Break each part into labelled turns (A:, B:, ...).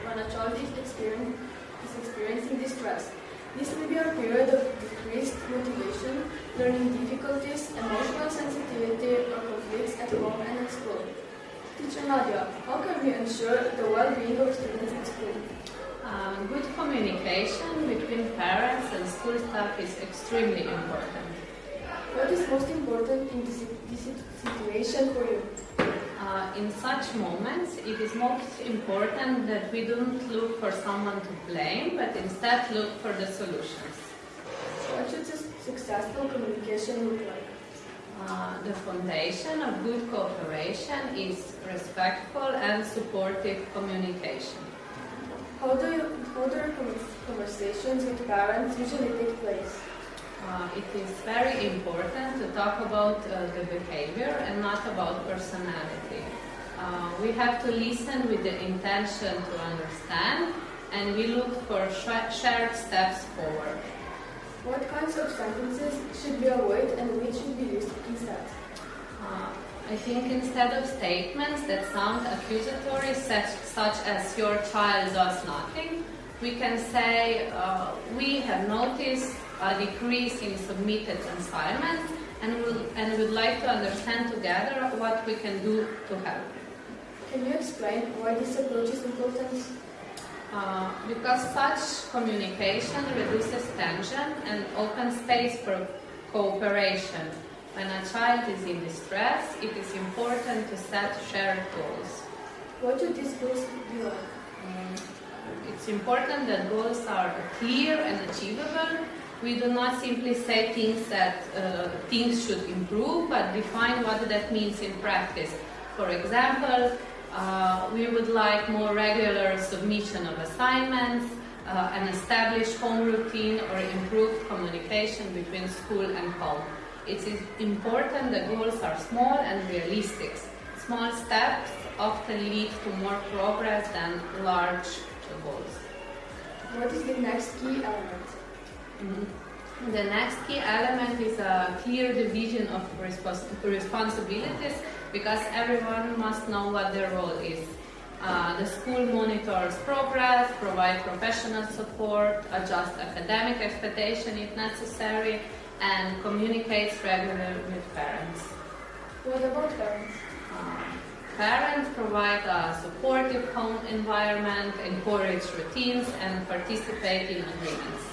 A: when a child is experiencing distress. This may be a period of decreased motivation, learning difficulties, emotional sensitivity, or conflicts at home and at school. Teacher Nadia, how can we ensure the well-being of students at school?
B: Good communication between parents and school staff is extremely important.
A: What is most important in this situation for you?
B: In such moments, it is most important that we don't look for someone to blame, but instead look for the solutions.
A: What should successful communication look like?
B: The foundation of good cooperation is respectful and supportive communication.
A: How do your conversations with parents usually take place?
B: It is very important to talk about the behavior and not about personality. We have to listen with the intention to understand, and we look for shared steps forward.
A: What kinds of sentences should we avoid and which should be used instead?
B: I think instead of statements that sound accusatory, such as your child does nothing, we can say we have noticed a decrease in submitted assignments and would like to understand together what we can do to help.
A: Can you explain why this approach is important?
B: Because such communication reduces tension and opens space for cooperation. When a child is in distress, it is important to set shared goals.
A: What do these goals be like?
B: It's important that goals are clear and achievable. We do not simply say things that things should improve, but define what that means in practice. For example, we would like more regular submission of assignments, an established home routine, or improved communication between school and home. It is important that goals are small and realistic. Small steps often lead to more progress than large goals.
A: What is the next key element?
B: The next key element is a clear division of responsibilities, because everyone must know what their role is. The school monitors progress, provides professional support, adjusts academic expectation if necessary, and communicates regularly with parents.
A: What about parents?
B: Parents provide a supportive home environment, encourage routines, and participate in agreements.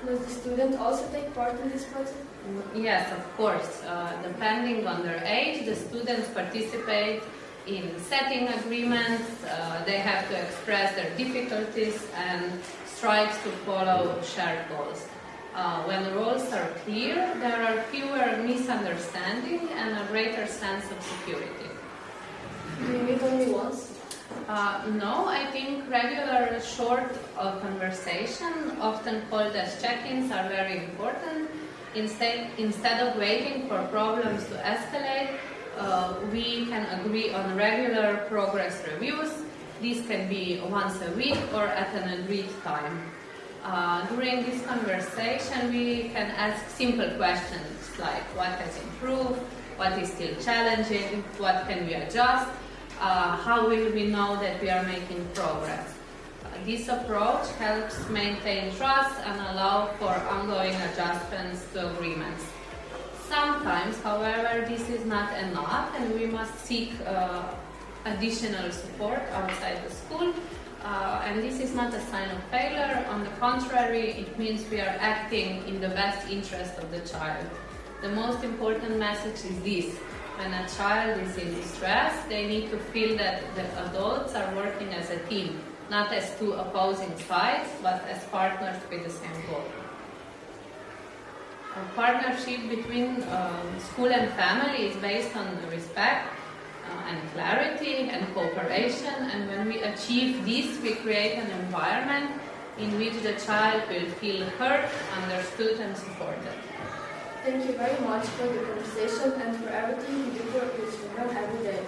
A: Does the student also take part in this process?
B: Yes, of course. Depending on their age, the students participate in setting agreements. They have to express their difficulties and strive to follow shared goals. When roles are clear, there are fewer misunderstandings and a greater sense of security.
A: Do you meet only once?
B: No, I think regular short conversation, often called as check-ins, are very important. Instead of waiting for problems to escalate, we can agree on regular progress reviews. These can be once a week or at an agreed time. During this conversation, we can ask simple questions like what has improved, what is still challenging, what can we adjust, how will we know that we are making progress. This approach helps maintain trust and allow for ongoing adjustments to agreements. Sometimes, however, this is not enough and we must seek additional support outside the school. And this is not a sign of failure. On the contrary, it means we are acting in the best interest of the child. The most important message is this: when a child is in distress, they need to feel that the adults are working as a team, not as two opposing sides, but as partners with the same goal. A partnership between school and family is based on respect and clarity and cooperation, and when we achieve this, we create an environment in which the child will feel heard, understood, and supported.
A: Thank you very much for the conversation and for everything you do for your children every day.